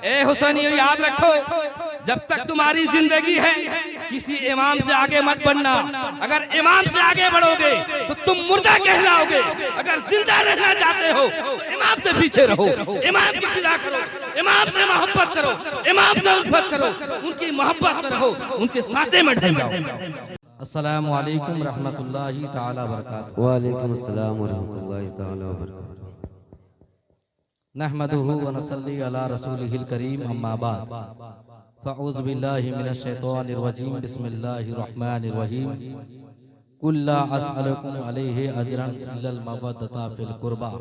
ए हुसैन, ये याद रखो, जब तक तुम्हारी जिंदगी है किसी इमाम से आगे मत बढ़ना। अगर इमाम से आगे बढ़ोगे तो तुम मुर्दा कहलाओगे। अगर जिंदा रहना चाहते हो तो इमाम से पीछे रहो, इमाम की खिला करो, इमाम से मोहब्बत करो, इमाम से उल्फत करो, उनकी मोहब्बत रहो, उनके साथे में ढल जाओ। अस्सलामु अलैकुम रहमतुल्लाहि ताला बरकातहू। वालेकुम अस्सलाम व रहमतुल्लाहि ताला व बरकातहू। नहमदुहु व नसल्ली अला रसूलिहिल करीम, अम्मा बाद। फ़अऊज़ु बिल्लाहि मिनश शैतानिर रजीम, बिस्मिल्लाहिर रहमानिर रहीम। कुल्ला अस्अलुकुम अलैहि अजरन इल्लल मवद्दता फिल कुर्बा।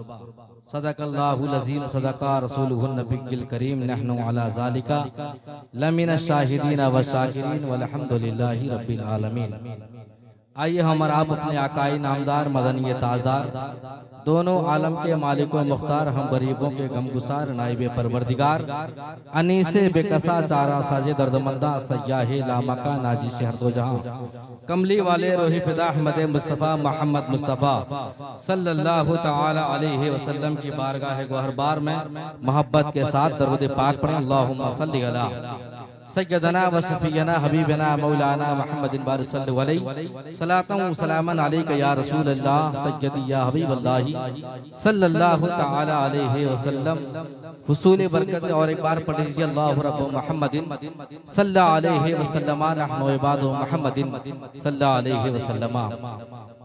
सदक़ल्लाहुल अज़ीम, सदक़ा रसूलुहुन नबिय्युल करीम। नहनु अला ज़ालिका लमिनश शाहिदीन व शाकिरीन वल्हम्दुलिल्लाहि रब्बिल आलमीन। आइए हम और आप अपने आकाई नामदार मदनी ताजदार, दोनों आलम के मालिक व मुख्तार, हम गरीबों के गमगुसार, नाइबे परवरदिगार, अनीसे बेकसा चारा साजे दर्दमंदा, सयाहे लामका नाजी शहर दो जहां, कमली वाले रोही फिदा अहमद मुस्तफ़ा मोहम्मद मुस्तफ़ा सल्लल्लाहु ताला अलैहि वसल्लम की बारगाह गोहरबार में मोहब्बत के साथ दरूद पाक पढ़ें। अल्लाहुम्मा सल्ली अला सय्यदना व शफीना हबीबना मौलाना मुहम्मदिन बारिक सल्लल्लाहु अलैहि सलातन व सलामन अलैका या रसूल अल्लाह सय्यदी या हबीबल्लाह सल्लल्लाहु ताला अलैहि वसल्लम। हुसूल बरकत और एक बार पढ़ लीजिए, अल्लाहु रब्बु मुहम्मदिन सल्लल्लाहु अलैहि वसल्लम नहनु इबादु मुहम्मदिन सल्लल्लाहु अलैहि वसल्लम।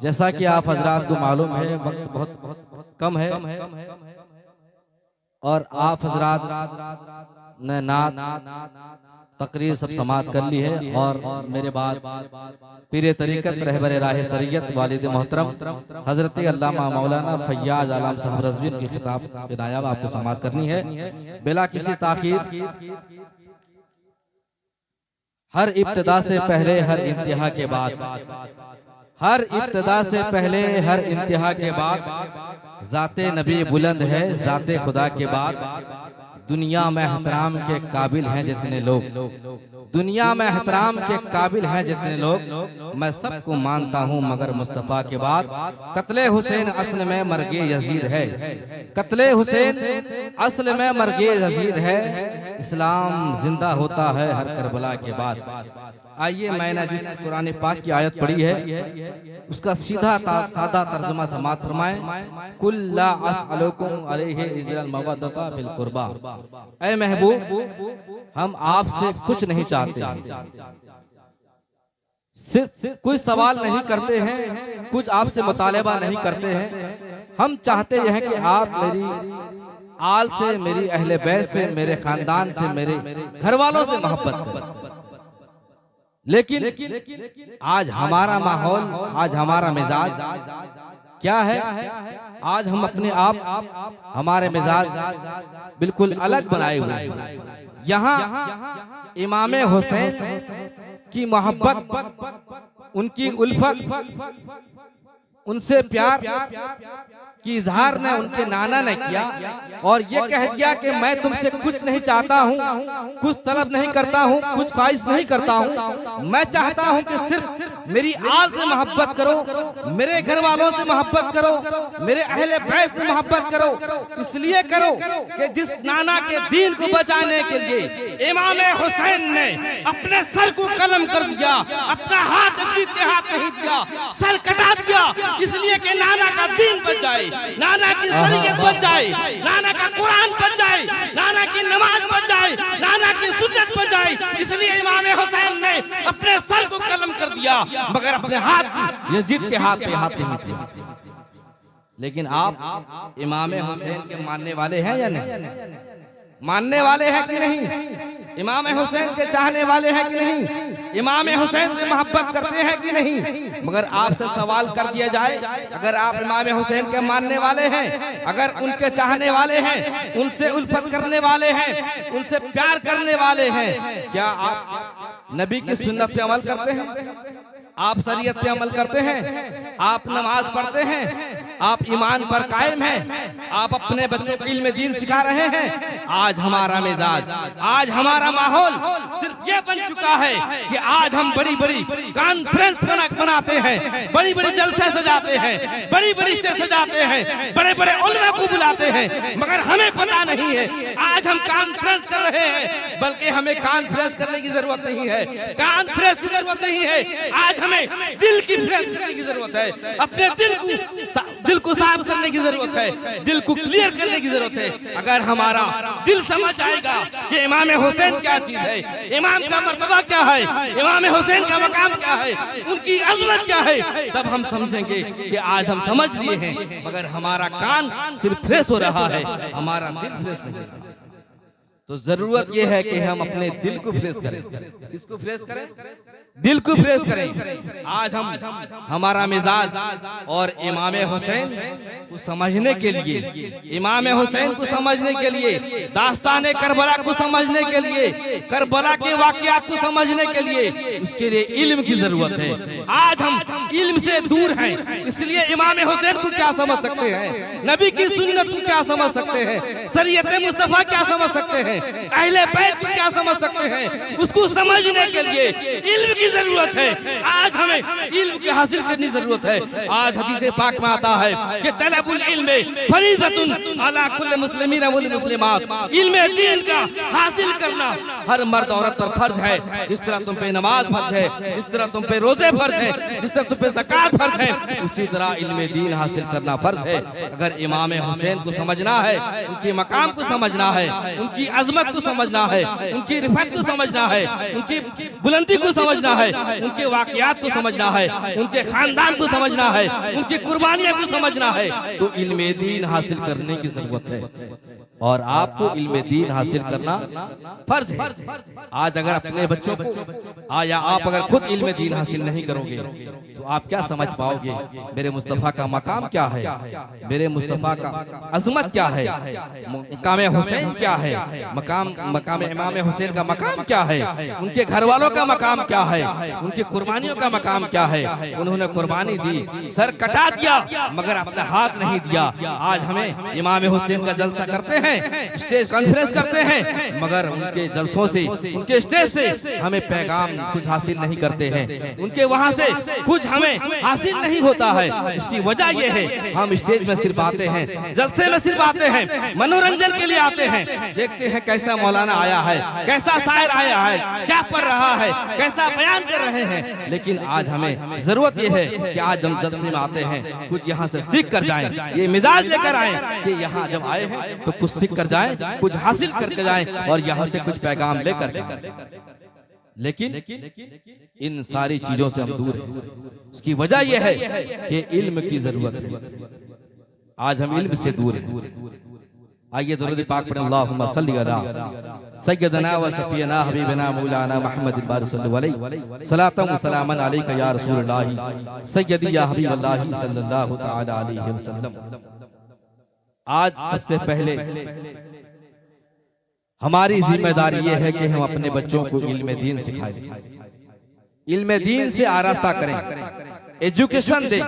जैसा कि आप हजरात को मालूम है, वक्त बहुत कम है और आप हजरात ने नात तकरीर सब समाप्त कर ली है और मेरे बाद पीरे तरीकत रहबरे राह शरीयत वालिद मोहतरम हजरत अल्लामा मौलाना फैयाज आलम साहब रज़वी की खिताब के नायाब आपको समाप्त करनी है बिला किसी ताखीर। हर इब्तिदा से पहले हर इंतहा के बाद, हर इब्तिदा से पहले हर इंतहा के बाद, जाते नबी बुलंद है जाते खुदा के बाद। दुनिया में एहतराम के काबिल हैं जितने लोग, दुनिया में एहतराम के काबिल हैं जितने लोग, मैं सबको मानता हूं मगर मुस्तफ़ा के बाद। कत्ले हुसैन असल में मरगे यजीद है, कत्ले हुसैन असल में मरगे यजीद है। इस्लाम जिंदा होता है हर करबला के बाद। आइए, मैंने जिस कुरान पाक की आयत पढ़ी है उसका सीधा सादा तर्जुमा समाअत फरमाएं। कुल्ला अस्अलुकुम अलैहि अजरन मवद्दता फिल कुर्बा। ऐ महबूब, हम आपसे कुछ नहीं चाहते, सिर्फ कोई सवाल नहीं करते हैं, कुछ आपसे मुतालबा नहीं करते हैं। हम चाहते हैं कि आप मेरी आल से, मेरी अहले बैत से, मेरे खानदान से, मेरे घर वालों से मोहब्बत करें। लेकिन आज हमारा माहौल, आज हमारा मिजाज क्या है? आज हम अपने आप हमारे मिजाज बिल्कुल अलग बनाए हुए हैं। यहाँ इमाम हुसैन की मोहब्बत, उनकी उल्फत, उनसे प्यार की इजहार ने उनके नाना ने किया और ये कह दिया कि मैं तुमसे कुछ नहीं चाहता हूँ, कुछ तलब नहीं करता हूँ, कुछ ख्वाहिश नहीं करता हूँ। मैं चाहता हूँ कि सिर्फ मेरी आल से मोहब्बत करो, मेरे घर वालों से मोहब्बत करो, मेरे अहले बैत से मोहब्बत करो। इसलिए करो कि जिस नाना के दीन को बचाने के लिए इमाम हुसैन ने अपने सर को कलम कर दिया, अपना हाथ जीत के हाथ नहीं दिया, सर कटा दिया, इसलिए कि नाना का दीन बच जाए, नाना की शरीयत बच जाए, नाना का कुरान बच जाए, नाना की नमाज बच जाए, नाना की सुन्नत बच जाए। इसलिए इमाम हुसैन ने अपने सर को कलम कर दिया, मगर अपने हाथ यजीद के हाथ पे हाथ नहीं थे। लेकिन आप इमाम हुसैन के मानने वाले हैं या नहीं? मानने वाले हैं कि नहीं? इमाम हुसैन के चाहने वाले हैं कि नहीं? इमाम हुसैन से मोहब्बत करते हैं कि नहीं? मगर आपसे सवाल कर दिया जाए, अगर आप इमाम हुसैन के मानने वाले हैं, अगर उनके चाहने वाले हैं, उनसे उल्फत करने वाले हैं, उनसे प्यार करने वाले हैं, क्या आप नबी की सुन्नत पे अमल करते हैं? आप शरीयत पे अमल करते हैं? आप नमाज पढ़ते हैं? आप ईमान पर कायम हैं, आप अपने बच्चों को इल्म दीन सिखा रहे हैं। आज हमारा मिजाज, आज हमारा माहौल सिर्फ ये बन चुका है कि आज हम बड़ी बड़ी कॉन्फ्रेंस बनाते हैं, बड़ी बड़ी जलसे सजाते हैं, बड़ी बड़ी स्टेज सजाते हैं, बड़े बड़े उलमा को बुलाते हैं, मगर हमें पता नहीं है आज हम कॉन्फ्रेंस कर रहे हैं। बल्कि हमें कॉन्फ्रेंस करने की जरूरत नहीं है, कॉन्फ्रेंस की जरूरत नहीं है। आज हमें दिल की फ्रेश करने की जरूरत है, अपने दिल को साफ करने की जरूरत है, दिल को क्लियर करने की जरूरत है। अगर हमारा दिल समझ आएगा कि इमाम हुसैन क्या चीज है, इमाम का मर्तबा क्या है, इमाम हुसैन का मकाम क्या है, उनकी अजमत क्या है, तब हम समझेंगे कि आज हम समझ लिए हैं। मगर हमारा कान सिर्फ फ्रेश हो रहा है, हमारा दिल फ्रेश नहीं। तो जरूरत यह है कि हम अपने दिल को फ्रेश करें। किसको फ्रेश करें? दिल को फ्रेश करें। आज हम हमारा मिजाज और इमाम हुसैन को समझने के लिए, इमाम हुसैन को समझने के लिए, दास्ताने करबला को समझने के लिए, करबला के वाकयात को समझने के लिए, उसके लिए इल्म की जरूरत है। आज हम इल्म से दूर हैं, इसलिए इमाम हुसैन को क्या समझ सकते हैं, नबी की सुन्नत को क्या समझ सकते हैं, शरीयत मुस्तफा क्या समझ सकते हैं, अहले बैत को क्या समझ सकते हैं, उसको समझने के लिए इल्म की जरूरत है। आज हमें इल्म की हासिल करनी जरूरत है। आज हदीस पाक में आता है कि तलबुल इल्म फरीज़तुन अला कुल्ल मुस्लिमीन वल मुस्लिमात, इल्म दीन का हासिल करना हर मर्द औरत पर फर्ज है। जिस तरह तुम पे नमाज फर्ज है, जिस तरह तुम पे रोजे फर्ज है, जिस तरह तुम पे ज़कात फर्ज है, उसी तरह इल्म दीन हासिल करना फर्ज है। अगर इमाम हुसैन को समझना है, उनके मकाम को समझना है, उनकी अजमत को समझना है, उनकी रिफत को समझना है, उनकी बुलंदी को समझना है, उनके वाकयात को समझना है, उनके खानदान को समझना है, उनकी कुर्बानियां को समझना है, तो इल्म दीन हासिल करने की जरूरत है। और आपको इल्म दीन हासिल करना फर्ज है। आज अगर अपने बच्चों को या आप अगर खुद इल्म दीन हासिल नहीं करोगे तो आप क्या समझ पाओगे मेरे मुस्तफा का मकाम क्या है, मेरे मुस्तफा का अजमत क्या है, मकाम हुसैन क्या है, मकाम इमाम हुसैन का मकाम क्या है, उनके घर वालों का मकाम क्या है, उनकी कुर्बानियों का मकाम क्या है। उन्होंने कुर्बानी दी, सर कटा दिया, मगर अपना हाथ नहीं दिया। आज हमें इमाम हुसैन का जलसा करते हैं, स्टेज कॉन्फ्रेंस करते हैं, मगर उनके जलसों से, उनके स्टेज से हमें पैगाम कुछ हासिल नहीं करते हैं, उनके वहां से कुछ हमें हासिल नहीं होता है। इसकी वजह यह है हम स्टेज में सिर्फ आते हैं, जलसे में सिर्फ आते हैं, मनोरंजन के लिए आते हैं, देखते हैं कैसा मौलाना आया है, कैसा शायर आया है, क्या पढ़ रहा है, कैसा बयान कर रहे हैं। लेकिन आज हमें जरूरत यह है कि आज हम जलसे में आते हैं, कुछ यहाँ से सीख कर जाएं, ये मिजाज लेकर आए कि यहाँ जब आए हैं तो कुछ सीख कर जाएं, कुछ हासिल करके जाएं और यहाँ से कुछ पैगाम लेकर जाएं। लेकिन इन सारी चीजों से हम दूर हैं। उसकी वजह यह है कि इल्म की जरूरत है। आज हम इल्म से दूर हैं। आइए दुरूद पाक पढ़ें। अल्लाहुम्मा सल्ली अला सय्यदना व शफीना हबीबना मौलाना मुहम्मद सल्लल्लाहु अलैहि सलातम व सलामन अलैका या रसूलल्लाह सय्यदी या हबीबल्लाह सल्लल्लाहु तआला अलैहि वसल्लम। आज सबसे पहले हमारी जिम्मेदारी यह है कि हम अपने बच्चों को इल्म दीन सिखाएं, इल्म दीन से आरास्ता करें, एजुकेशन दें,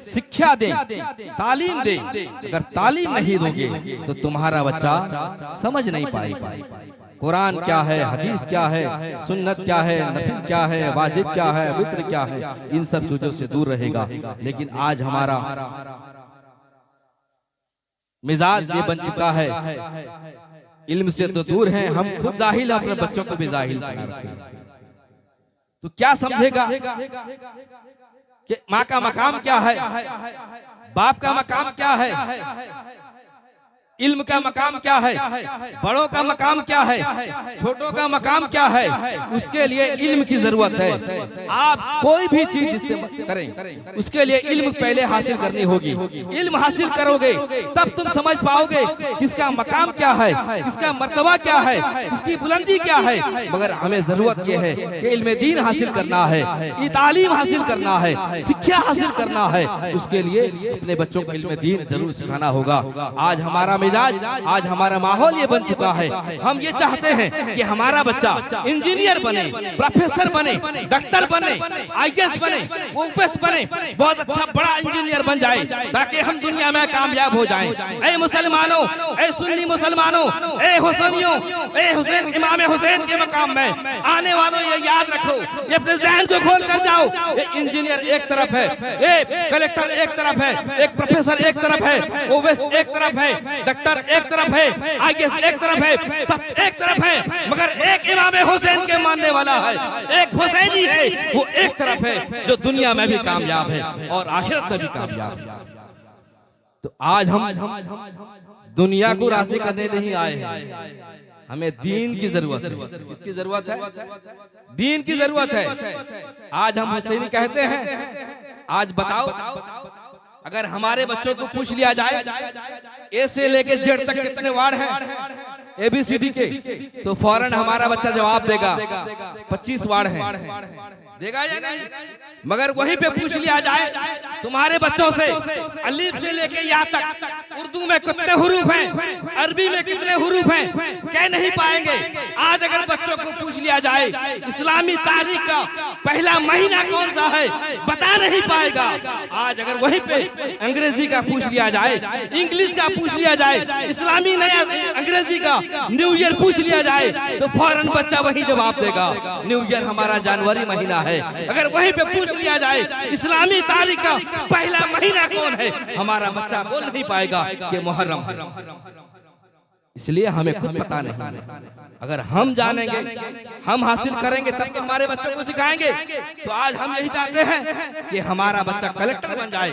शिक्षा दें, तालीम दें। अगर तालीम नहीं दोगे तो तुम्हारा बच्चा समझ नहीं पाएगा कुरान क्या है, हदीस क्या है, सुन्नत क्या है, नफिल क्या है, वाजिब क्या है, वित्र क्या है, इन सब चीजों से दूर रहेगा। लेकिन आज हमारा मिजाज ये बन चुका है, इल्म से तो दूर हैं, हम खुद जाहिल, अपने बच्चों को भी जाहिल बना रखे। तो क्या समझेगा कि माँ का मकाम क्या है, बाप का मकाम क्या है, इल्म का मकाम क्या है, बड़ों का मकाम क्या है, छोटों का मकाम क्या है। उसके लिए इल्म की जरूरत है। आप कोई भी चीज इस्तेमाल करें उसके लिए इल्म पहले हासिल करनी होगी। इल्म हासिल करोगे तब तुम समझ पाओगे किसका मकाम क्या है, किसका मर्तबा क्या है, किसकी बुलंदी क्या है। मगर हमें जरूरत यह है कि इल्म दीन हासिल करना है, तालीम हासिल करना है, शिक्षा हासिल करना है। उसके लिए अपने बच्चों को इल्म दीन जरूर सिखाना होगा। आज हमारा मिजाज, आज हमारा माहौल ये बन चुका है। हम ये चाहते हैं कि हमारा बच्चा इंजीनियर बने, प्रोफेसर बने, डॉक्टर बने, IAS बने, OPS बने, बहुत अच्छा बड़ा इंजीनियर बन जाए, ताकि हम दुनिया में कामयाब हो जाएं। ऐ मुसलमानों, ऐ सुन्नी मुसलमानों, ऐ हुसैनियों, ऐ हुसैन इमाम हुसैन के मकाम में आने वालों, ये याद रखो, ये अपने ज़हन को खोल कर जाओ। ये इंजीनियर एक तरफ है, ये कलेक्टर एक तरफ है, एक प्रोफेसर एक तरफ है, OPS एक तरफ है, डॉक्टर एक तरफ है, IAS एक तरफ है, सब एक तरफ है, मगर एक इमाम हुसैन के मानने वाला है, एक हुसैनी है, वो एक तरफ है, जो दुनिया में भी कामयाब है और आखिरत में भी कामयाब है। तो आज हम दुनिया को राजी करने नहीं आए हैं, हमें दीन की जरूरत है। किसकी जरूरत है? दीन की जरूरत है। आज हम हुसैनी कहते हैं। आज बताओ, अगर हमारे बच्चों को पूछ लिया जाए ए से लेके जेड तक कितने वार्ड हैं ABCD के, तो फौरन हमारा बच्चा जवाब देगा 25 वार्ड हैं। देगा या नहीं? मगर वहीं पे पूछ लिया जाए तुम्हारे बच्चों से अलीफ से लेके या तक उर्दू में कितने हुरूफ हैं, अरबी में कितने हुरूफ हैं, कह नहीं पाएंगे। आज अगर बच्चों को पूछ लिया जाए इस्लामी तारीख का पहला महीना कौन सा है, बता नहीं पाएगा। आज अगर वहीं पे अंग्रेजी का पूछ लिया जाए, इंग्लिश का पूछ लिया जाए, इस्लामी नया अंग्रेजी का न्यू ईयर पूछ लिया जाए, तो फौरन बच्चा वही जवाब देगा न्यू ईयर हमारा जनवरी महीना है। अगर वहीं पे पूछ लिया जाए इस्लामी तारीख का पहला महीना कौन है, हमारा बच्चा बोल नहीं पाएगा कि मुहर्रम है। इसलिए हमें खुद पता नहीं। अगर हम जानेंगे, हम हासिल करेंगे, तब तो हमारे बच्चों को सिखाएंगे। तो आज हम यही चाहते हैं कि हमारा बच्चा कलेक्टर बन जाए,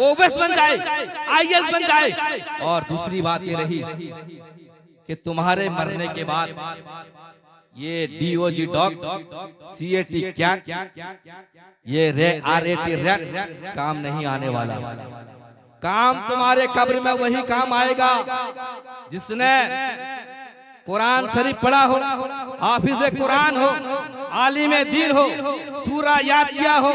OPS बन जाए, IAS बन जाए। और दूसरी बात ये रही कि तुम्हारे मरने के बाद ये DOG डॉग, CAT क्या, ये RAT काम नहीं आने वाला। काम तुम्हारे कब्र में वही काम आएगा जिसने कुरान शरीफ पढ़ा हो, हाफिज कुरान हो, आलिम दीन हो, सूरा याद किया हो,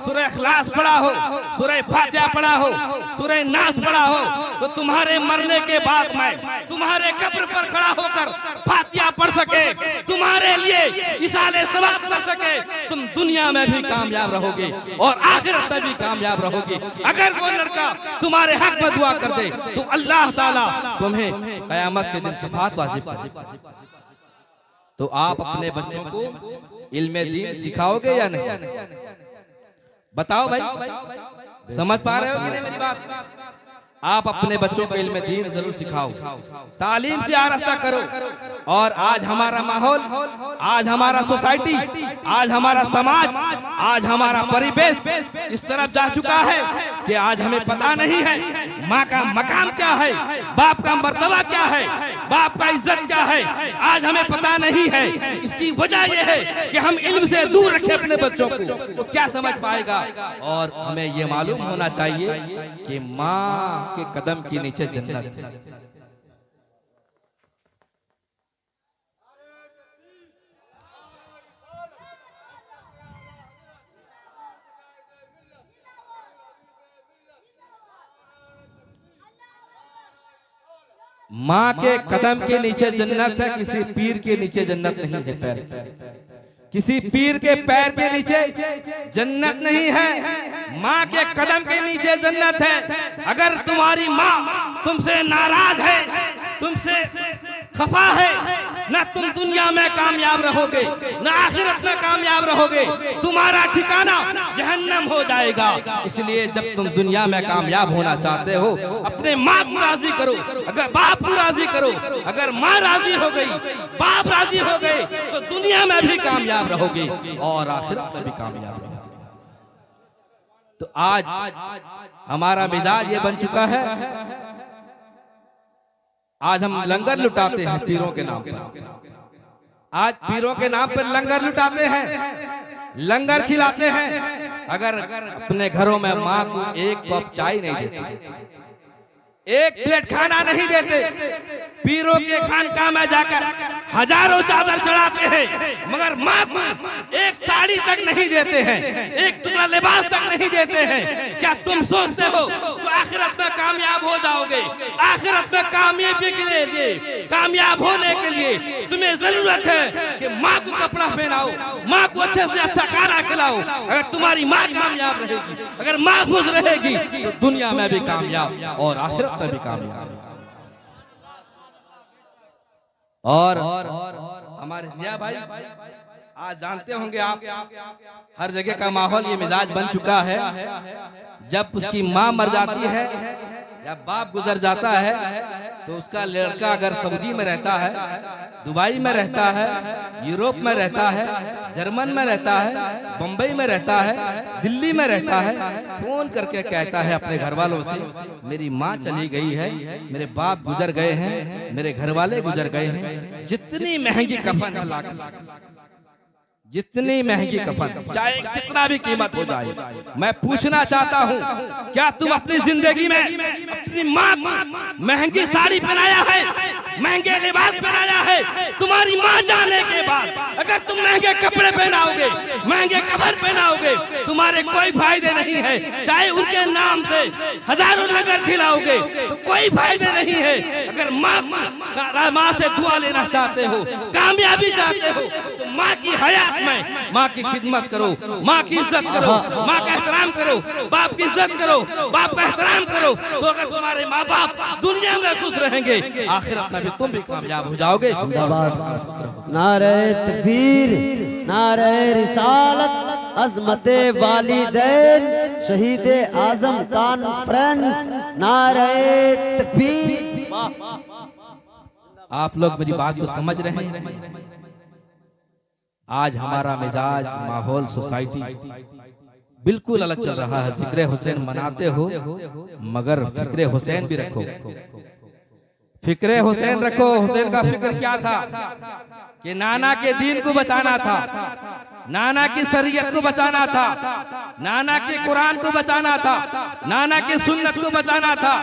सूरह इखलास पढ़ा हो, सूरह फातिहा पढ़ा हो, सूरह नास पढ़ा हो, तो तुम्हारे मरने के बाद में तुम्हारे कब्र पर खड़ा होकर फातिहा पढ़ सके, तुम्हारे लिए इसाले सवाब कर सके, तुम दुनिया में भी कामयाब रहोगे और आखिरत में भी कामयाब रहोगे। अगर वो लड़का तुम्हारे हक में दुआ कर दे तो अल्लाह ताला तुम्हें कयामत के दिन शफाअत वाजिब करेगा। तो आप अपने बच्चों को इल्मे दीन सिखाओगे या नहीं? बताओ भाई, समझ पा रहे हो कि नहीं मेरी बात? आप अपने बच्चों को इल्मे दीन जरूर सिखाओ, तालीम से आरास्ता करो। और आज हमारा माहौल, आज हमारा सोसाइटी, आज हमारा समाज, आज हमारा परिवेश इस तरफ जा चुका है कि आज हमें पता नहीं है माँ का मकाम क्या है, बाप का मर्तबा क्या है, बाप का इज्जत क्या है, आज हमें पता नहीं है। इसकी वजह यह है कि हम इल्म से दूर रखें अपने बच्चों को, तो क्या समझ पाएगा। और हमें ये मालूम होना चाहिए कि माँ के कदम के नीचे जन्नत है। माँ के कदम के नीचे जन्नत है, किसी पीर के नीचे जन्नत नहीं है। पैर, किसी पीर के पैर के नीचे जन्नत नहीं है, माँ के कदम के नीचे जन्नत है। अगर तुम्हारी माँ तुमसे नाराज है, तुमसे खफा है, ना तुम दुनिया में कामयाब रहोगे, ना आखिरत में कामयाब रहोगे, तुम्हारा ठिकाना जहन्नम हो जाएगा। इसलिए जब तुम दुनिया में कामयाब होना चाहते हो, अपने माँ को राजी करो, अगर बाप को राजी करो। अगर माँ राजी हो गई, बाप राजी हो गए, तो दुनिया में भी कामयाब रहोगे और आखिरत में भी कामयाब रहोगे। तो आज हमारा मिजाज ये बन चुका है, आज हम लंगर लुटाते हैं पीरों के नाम पर। आज पीरों के नाम पर लंगर लुटाते हैं, लंगर खिलाते हैं। अगर अपने घरों में माँ को एक कप चाय नहीं देते, एक प्लेट खाना नहीं देते, पीरों के खानकाह में जाकर हजारों चादर चढ़ाते हैं, मगर माँ को एक साड़ी तक नहीं देते हैं, एक टुकड़ा लिबास तक नहीं देते हैं। क्या तुम सोचते हो तो आखिरत में कामयाब हो जाओगे। आखिरत में कामयाबी के लिए, कामयाब होने के लिए तुम्हें जरूरत है कि माँ को कपड़ा पहनाओ, माँ को अच्छे से अच्छा खाना खिलाओ। अगर तुम्हारी माँ कामयाब रहेगी, अगर माँ खुश रहेगी, तो दुनिया में भी कामयाब और आखिरत में भी कामयाब। और हमारे जिया भाई, आज जानते होंगे आप, हर जगह का माहौल ये मिजाज बन चुका है। जब उसकी माँ मर जाती है या बाप गुजर जाता है, तो उसका लड़का अगर सऊदी में रहता है, दुबई में रहता है, यूरोप में रहता है, जर्मन में रहता है, बंबई में रहता है, दिल्ली में रहता है, फोन करके कहता है अपने घर वालों से, मेरी माँ चली गई है, मेरे बाप गुजर गए हैं, मेरे घर वाले गुजर गए हैं। जितनी महंगी कफन, जितनी महंगी कफन, चाहे जितना भी कीमत हो जाए, मैं पूछना चाहता हूँ, क्या तुम अपनी जिंदगी में अपनी माँ को महंगी साड़ी पहनाया है, महंगे लिबास पहनाया है? तुम्हारी माँ जाने के बाद अगर तुम महंगे कपड़े पहनाओगे, महंगे कपड़े पहनाओगे, तुम्हारे कोई फायदे नहीं है। चाहे उनके नाम से हजारों लंगर खिलाओगे तो कोई फायदे नहीं है। अगर माँ से दुआ लेना चाहते हो, कामयाबी चाहते हो, तो माँ की हयात में माँ की खिदमत करो, माँ की इज्जत करो, माँ का एहतराम करो, बाप की इज्जत करो, बाप का एहतराम करो। तो अगर तुम्हारे माँ बाप दुनिया में खुश रहेंगे, आखिरत में भी तुम भी कामयाब हो जाओगे। नारे तकबीर, नारे रिसालत, अज़मते वालिदैन, शहीद आजम कॉन्फ्रेंस, नारे तकबीर। आप लोग मेरी बात को समझ रहे हैं? आज हमारा मिजाज, माहौल, सोसाइटी बिल्कुल अलग चल रहा है। जिक्र हुसैन मनाते हो, मगर फिक्र हुसैन भी रखो, फिक्र हुसैन रखो। हुसैन का फिक्र क्या था? कि नाना के दीन को बचाना था, नाना की शरीयत को बचाना था, नाना के कुरान को बचाना था, नाना की सुन्नत को बचाना था।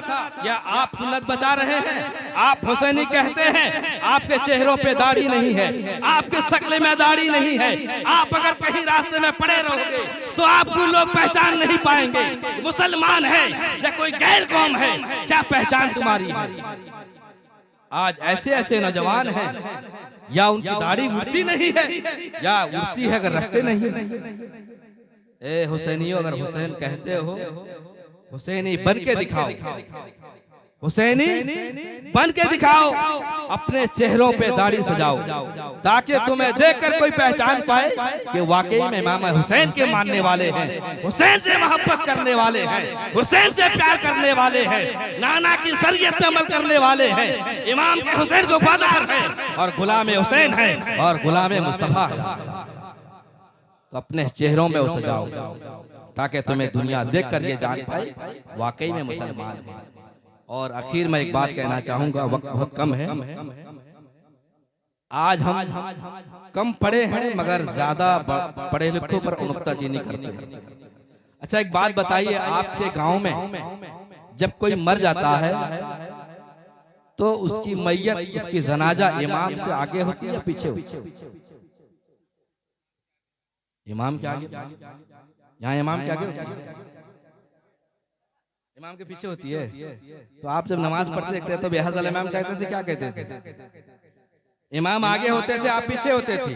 क्या आप सुन्नत बचा रहे हैं? आप हुसैनी कहते हैं, आपके चेहरों पे दाढ़ी नहीं है, आपके शक्ल में दाढ़ी नहीं है। आप अगर कहीं रास्ते में पड़े रहोगे तो आपको लोग पहचान नहीं पाएंगे, मुसलमान है या कोई गैर कौम है, क्या पहचान तुम्हारी है? आज ऐसे ऐसे नौजवान हैं, या उनकी दाढ़ी उड़ती नहीं है, या उड़ती है अगर रखते नहीं। ए हुसैनियों, अगर हुसैन कहते हो, हुसैनी बन के दिखाओ, हुसैनी बन के दिखाओ, अपने चेहरों पे दाढ़ी सजाओ, ताकि तुम्हें देखकर कोई पहचान पाए कि वाकई में इमाम हुसैन के मानने वाले हैं, हुसैन से मोहब्बत करने वाले हैं, हुसैन से प्यार करने वाले हैं, नाना की शरीयत पे अमल करने वाले हैं, इमाम के हुसैन को वफादार हैं और गुलाम हुसैन है और गुलाम मुस्तफा है। तो अपने चेहरों में वो सजाओ, ताकि तुम्हें दुनिया देखकर ये जान पाए वाकई में मुसलमान है। और आखिर में एक बात कहना चाहूंगा, वक्त बहुत कम है। आज हम कम पढ़े हैं, मगर ज्यादा पढ़े लिखों पर नुक्ताचीनी करते हैं। अच्छा, एक बात बताइए, आपके गांव में जब कोई मर जाता है तो उसकी मैयत, उसकी जनाजा इमाम से आगे होती है या पीछे होती है? इमाम के आगे। यहाँ इमाम के आगे होती है, इमाम के पीछे होती है। तो आप जब नमाज पढ़ते थे तो बेहज़ल इमाम कहते थे, क्या कहते थे? इमाम आगे होते थे, आप पीछे होते थे।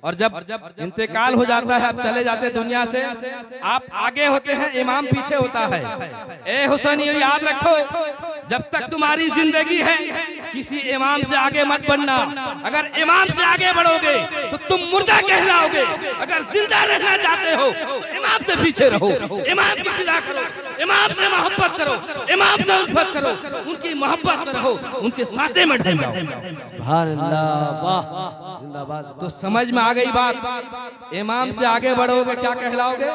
और जब इंतकाल हो जाता है, आप चले जाते दुनिया से, आप आगे होते हैं, इमाम पीछे होता है। ए हुसैनी, याद रखो, जब तक तुम्हारी जिंदगी है किसी इमाम से आगे मत बढ़ना। अगर इमाम से आगे बढ़ोगे तो तुम मुर्दा कहलाओगे। अगर जिंदा रहना चाहते हो तो इमाम से पीछे रहो, इमाम की इत्तिबा करो, इमाम से मोहब्बत करो, इमाम से उल्फत करो, उनकी मोहब्बत रहो, उनके साथे में ढल जाओ। सुभान अल्लाह, वाह, जिंदाबाद। तो समझ में आ गई बात? इमाम से आगे बढ़ोगे क्या कहलाओगे?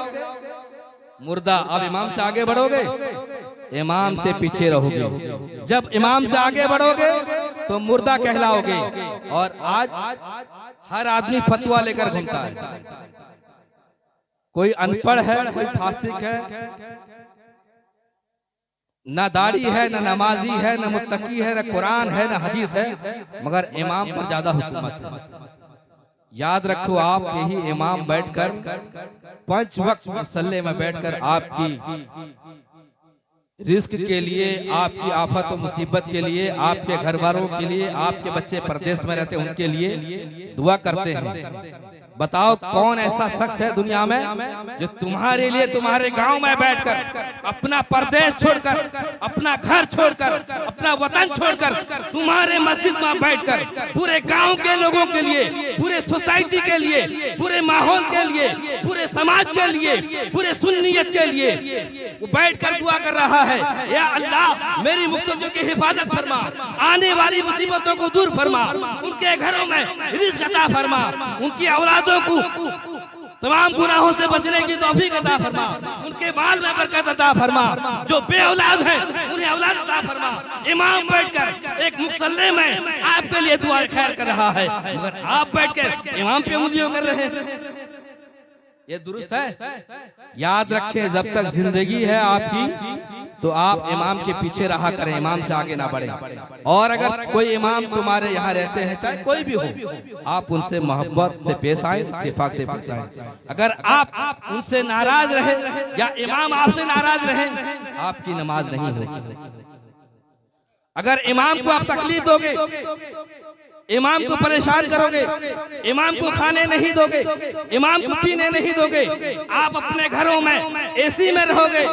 मुर्दा। अब इमाम से आगे बढ़ोगे, इमाम से पीछे रहोगे। जब इमाम से आगे बढ़ोगे तो मुर्दा कहलाओगे। और आज हर आदमी फतवा लेकर घूमता है। कोई अनपढ़ है, कोई फासिक है, ना दाढ़ी है, ना नमाजी है, ना मुत्तकी है, ना कुरान है, ना हदीस है, मगर इमाम पर ज्यादा हुकूमत है। याद रखो, आप यही इमाम बैठकर 5 वक्त मुसल्ले में बैठकर आपकी रिस्क के लिए, आपकी आफत और मुसीबत के लिए, आपके घर वालों के लिए, आपके बच्चे परदेश में रहते हैं उनके लिए दुआ करते हैं। बताओ कौन ऐसा शख्स है दुनिया में जो तुम्हारे लिए तुम्हारे गांव में बैठकर, अपना परदेश छोड़कर, अपना घर छोड़कर, अपना वतन छोड़कर, तुम्हारे मस्जिद में बैठकर पूरे गांव के लोगों के लिए, पूरे सोसाइटी के लिए, पूरे माहौल के लिए, पूरे समाज के लिए, पूरे सुन्नियत के लिए वो बैठकर दुआ कर रहा है, या अल्लाह मेरी मुक्तदियों की हिफाजत फरमा, आने वाली मुसीबतों को दूर फरमा, उनके घरों में रिज़्क़ अता फरमा, उनकी औलादों को तमाम गुनाहों से बचने की तौफीक अता फरमा, उनके बाल में बरकत अता फरमा, जो बे औलाद हैं उन्हें औलाद अता फरमा। इमाम बैठकर एक मुसल्ले में आपके लिए दुआ खैर कर रहा है, मगर आप बैठकर इमाम पे उंगलियां कर रहे हैं, ये दुरुस्त है? याद रखें, जब तक जिंदगी है आपकी तो आप इमाम के पीछे रहा करें, इमाम से आगे ना बढ़े। और अगर कोई इमाम तुम्हारे यहाँ रहते हैं, चाहे कोई भी हो, आप उनसे मोहब्बत से पेश आए, इत्तेफाक से पेश आए। अगर आप उनसे नाराज रहे या इमाम आपसे नाराज रहे, आपकी नमाज नहीं होगी। अगर इमाम को आप तकलीफ दोगे, इमाम को परेशान करोगे, इमाम को खाने नहीं दोगे, इमाम को पीने नहीं दोगे, आप अपने घरों में एसी में रहोगे,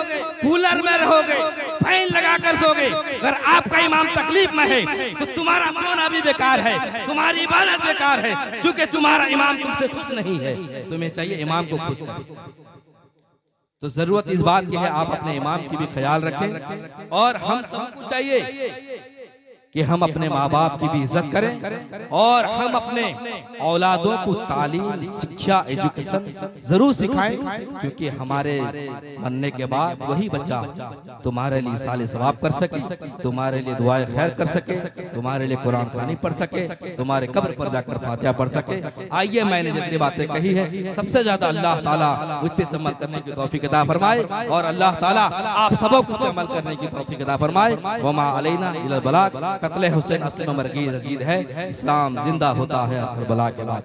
कूलर में रहोगे, फैन लगाकर सोगे, अगर आपका इमाम तकलीफ में है तो तुम्हारा सोना भी बेकार है, तुम्हारी इबादत बेकार है, क्योंकि तुम्हारा इमाम तुमसे खुश नहीं है। तुम्हें चाहिए इमाम को खुश करो। तो जरूरत इस बात की है आप अपने इमाम की भी ख्याल रखें, और हम सबको चाहिए कि हम अपने माँ बाप की भी इज्जत करें, और हम अपने औलादों को तालीम, शिक्षा, एजुकेशन जरूर सिखाएं, क्योंकि हमारे मरने के बाद वही बच्चा तुम्हारे लिए साले सवाब कर सके, तुम्हारे लिए दुआएं खैर कर सके, तुम्हारे लिए कुरान खानी पढ़ सके, तुम्हारे कब्र पर जाकर फातिहा पढ़ सके। आइए, मैंने जितनी बातें कही है सबसे ज्यादा अल्लाह ताला मुझ पे अमल करने की तौफीक अता फरमाए, और अल्लाह ताला आप सबको उस पे अमल करने की तौफीक अता फरमाए। वमा अलैना इल्लल बलाग। कत्ले हुसैन असली मरगीज़ अजीद है, इस्लाम जिंदा होता है करबला के बाद।